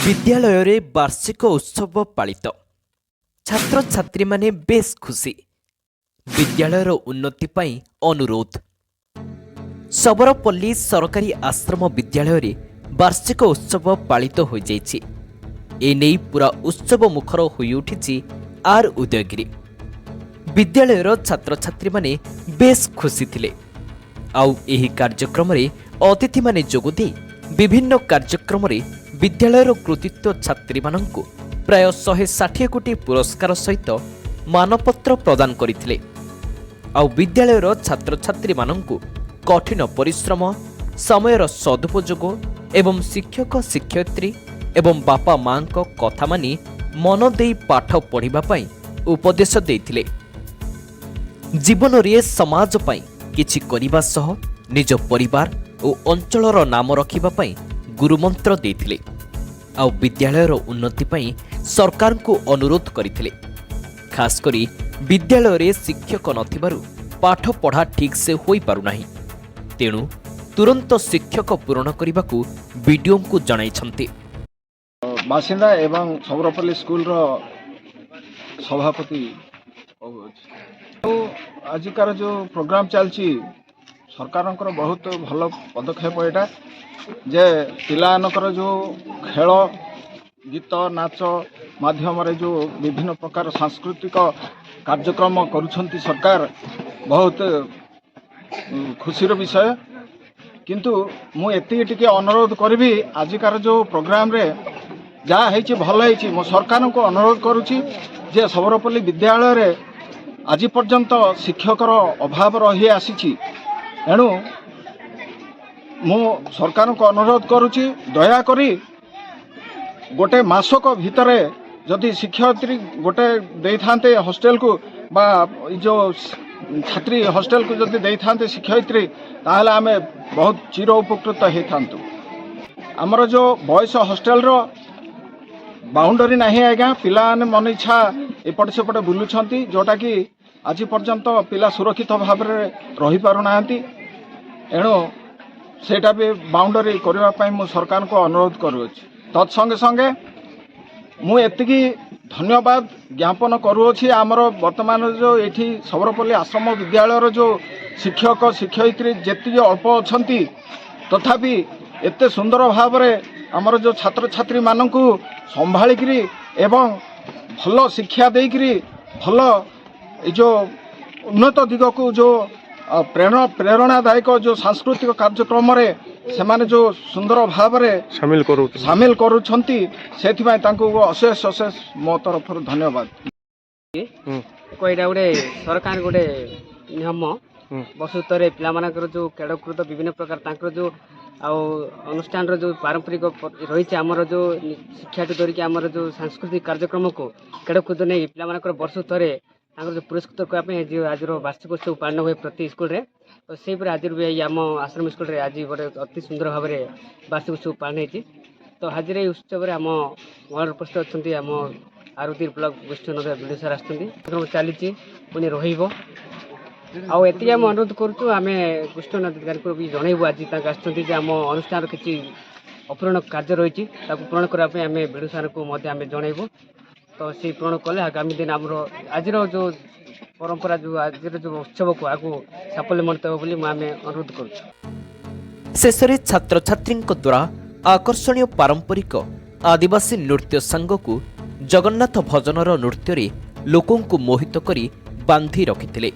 विद्यालय रे वार्षिक उत्सव पालित छात्र छात्री माने बेस खुशी। विद्यालयर उन्नति पाई अनुरोध। सबरपल्ली सरकारी आश्रम विद्यालय रे वार्षिक उत्सव पालित हो जाइछि। एने पूरा उत्सव मुखर होई उठिछि आर उदयगिरी। विद्यालयर छात्र छात्री माने बेस खुशी थिले। आउ एही कार्यक्रम रे अतिथि माने जोग दे विभिन्न कार्यक्रम रे विद्यालयर कृतित्व छात्री मानंकु प्राय 160 कोटी पुरस्कार सहित मानपत्र प्रदान करथिले। आउ विद्यालयर छात्र छात्री मानंकु कठिन परिश्रम, समयर सदुपयोग एवं शिक्षक शिक्षयित्री एवं बापा मां को कथा मानि मन देई पाठ पढ़िबा पई उपदेश देथिले। जीवन रे समाज पई किछि करिबा सह निज परिवार और अंचलर नाम रखिबा पई गुरुमंत्र देथिले। आउ विद्यालयर उन्नति पई सरकार को अनुरोध करथिले। खास करी विद्यालय रे शिक्षक नथिबारु पाठ पढ़ा ठीक से होई पारु नाही। तेणु तुरंत शिक्षक पूरण करने बीडीओ को जणाइछन्ति। बासिंदा एवं सबरपल्ली स्कूल रो सभापति तो आजिकार जो प्रोग्राम चलची सरकार बहुत भल पदक्षेप एटा जे पिलानकर जो खेल गीत नाच माध्यम रे जो विभिन्न प्रकार सांस्कृतिक कार्यक्रम करुछंती सरकार बहुत खुशीर विषय। किंतु मु एति टिके अनुरोध करबी आजिकार जो प्रोग्राम रे जहाँ है भल है मो सरकार को अनुरोध करुच्ची जे सबरपल्ली विद्यालय रे आज पर्यंत शिक्षकर अभाव रही आसी। एणु मु सरकार को अनुरोध करुच्ची दयाकोरी गोटे मासक भितरे जदि शिक्षयित्री गोटे दे थांते हॉस्टेल को बा जो छात्री हॉस्टेल को जदि दे थांते शिक्षयित्री ताहले आमे बहुत चिर उपकृत हे थांतु। हमर जो बॉयज हॉस्टेल रो बाउंडरी नहीं आज्ञा पिला मन इच्छा एपट सेपटे बुलुछंती जोटा कि आज पर्यंत पिला सुरक्षित भाव में रही पारु नाहंती। एणु सेटा भी बाउंडरी करबा पई मु सरकार को अनुरोध करूछि। तत्संगे संगे मु एतिकी धन्यवाद ज्ञापन करूछि आमर वर्तमान जो एठी सबरपल्ली आश्रम विद्यालय जो शिक्षक शिक्षयित्री जेति अल्प अछंती तथापि एते सुंदर भाव में आमर जो छात्र छात्री मानकु संभाळिकरी एवं भल शिक्षा देकरी भल जो उन्नत दिग को जो प्रेरणादायक जो सांस्कृतिक कार्यक्रम रे सेमाने जो सुंदर भाव में सामिल करूछंती सेथिबाई तांको अशेष अशेष मो तरफ धन्यवाद। कोइडा गोटे सरकार गोटे नियम बसुतरे पिला मानकर जो खेलकूद विभिन्न प्रकार तांकर जो अनुष्ठान रो जो पारंपरिक रही आमर जो शिक्षा धरिकी आमर जो सांस्कृतिक कार्यक्रम को खेलकूद नहीं पिला मानकर वर्ष थरे जो पुरस्कृत करने जो आज वार्षिक उत्सव पालन हुए प्रति स्कूल रे तो से आज भी आम आश्रम स्कूल रे आज गोटे अति सुंदर भाव में वार्षिक उत्सव पालन होती। तो आज उत्सव आम महल उपस्थित अच्छा आम आरुति ब्लक गोष्ठी विडो सार आसुँच चली पुणी रही आती आम अनुरोध करुँ आम गोष्ठी अधिकारी को भी जनइबू आज आम अनुष्ठान किसी अपूर्ण कार्य रही पूरण करने आम विडो सार को जनइबू। तो से पूरण कले आगामी दिन आम आज जो परंपरा जो आज जो उत्सव को आगु साफल्य मणित हो अनुरोध करुँ। शेषरे छात्र छात्री द्वारा आकर्षणीय पारंपरिक आदिवासी नृत्य सांगकु जगन्नाथ भजनर नृत्य रे लोकों को मोहित करी बांधी रखिथिले।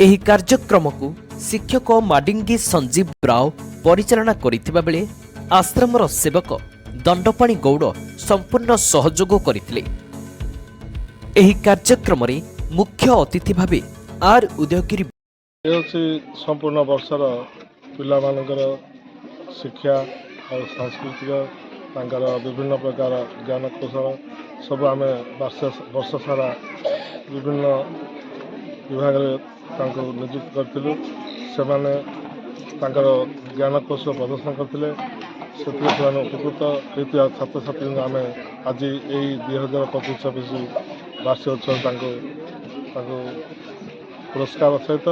एही कार्यक्रम को शिक्षक माडिंगी संजीव राव परिचालना करिथिबा बेले आश्रमर सेवक दंडपाणी गौड़ संपूर्ण सहयोग करथिले। एही कार्यक्रम रे मुख्य अतिथि भावे आर उदयगिरी संपूर्ण वर्षर पिला मानकर शिक्षा और सांस्कृतिक तांकर विभिन्न प्रकार ज्ञान कौशल सब आम वर्ष सारा विभिन्न विभाग नियुक्त करूँ से ज्ञान कौशल प्रदर्शन करते से उपकृत होता छात्र छात्री आम आज यही 2025-26 वार्षिक उत्सव पुरस्कार सहित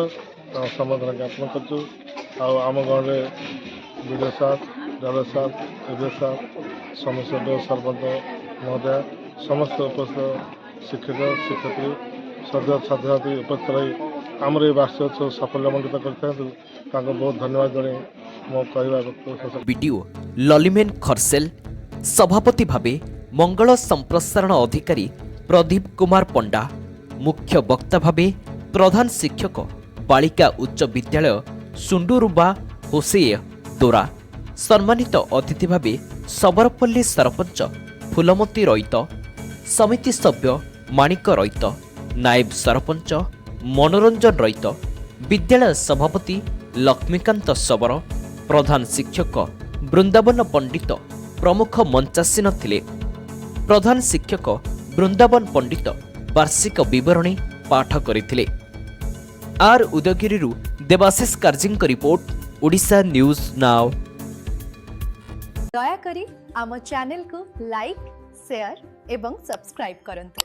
सम्बर्धना ज्ञापन करूँ। आम गाँव में विडो सार, डाला सार, एवं सार ସୋମେଶ୍ୱର ସରପଞ୍ଚ ମହୋଦୟ ସମସ୍ତ ଉପସ୍ଥିତ ଶିକ୍ଷକ ଶିକ୍ଷୟତ୍ରୀ ସଦସ୍ୟ ଛାତ୍ରଛାତ୍ରୀ ଉପସ୍ଥିତ ରହି ଆମର ଏ ବାର୍ଷିକ ଉତ୍ସବ ସାଫଲ୍ୟମଣ୍ଡିତ କରିଥାନ୍ତୁ ତାଙ୍କୁ ବହୁତ ଧନ୍ୟବାଦ ଜଣାଇ ମୋ କହିବା ବକ୍ତବ୍ୟ ଶେଷ। ବିଡିଓ ଲଲିମେନ୍ ଖରସେଲ, ସଭାପତି ଭାବେ ମଙ୍ଗଳ ସମ୍ପ୍ରସାରଣ ଅଧିକାରୀ ପ୍ରଦୀପ କୁମାର ପଣ୍ଡା, ମୁଖ୍ୟ ବକ୍ତା ଭାବେ ପ୍ରଧାନ ଶିକ୍ଷକ ବାଳିକା ଉଚ୍ଚ ବିଦ୍ୟାଳୟ ସୁଣ୍ଡୁରୁବା ହୋସେୟ ଦୋରା, ସମ୍ମାନିତ ଅତିଥି ଭାବେ ସବରପଲ୍ଲୀ ସରପଞ୍ଚ ଫୁଲମତୀ ରଇତ, ସମିତି ସଭ୍ୟ ମାଣିକ ରଇତ, ନାଏବ ସରପଞ୍ଚ ମନୋରଞ୍ଜନ ରଇତ, ବିଦ୍ୟାଳୟ ସଭାପତି ଲକ୍ଷ୍ମୀକାନ୍ତ ଶବର, ପ୍ରଧାନ ଶିକ୍ଷକ ବୃନ୍ଦାବନ ପଣ୍ଡିତ ପ୍ରମୁଖ ମଞ୍ଚାସୀନ ଥିଲେ। ପ୍ରଧାନ ଶିକ୍ଷକ ବୃନ୍ଦାବନ ପଣ୍ଡିତ ବାର୍ଷିକ ବିବରଣୀ ପାଠ କରିଥିଲେ। ଆର୍ ଉଦୟଗିରିରୁ ଦେବାଶିଷ କାର୍ଯ୍ୟଙ୍କ ରିପୋର୍ଟ, ଓଡ଼ିଶା ନ୍ୟୁଜ୍ ନାଓ। ଦୟାକରି ଆମ ଚ୍ୟାନେଲକୁ ଲାଇକ୍, ସେୟାର ଏବଂ ସବସ୍କ୍ରାଇବ୍ କରନ୍ତୁ।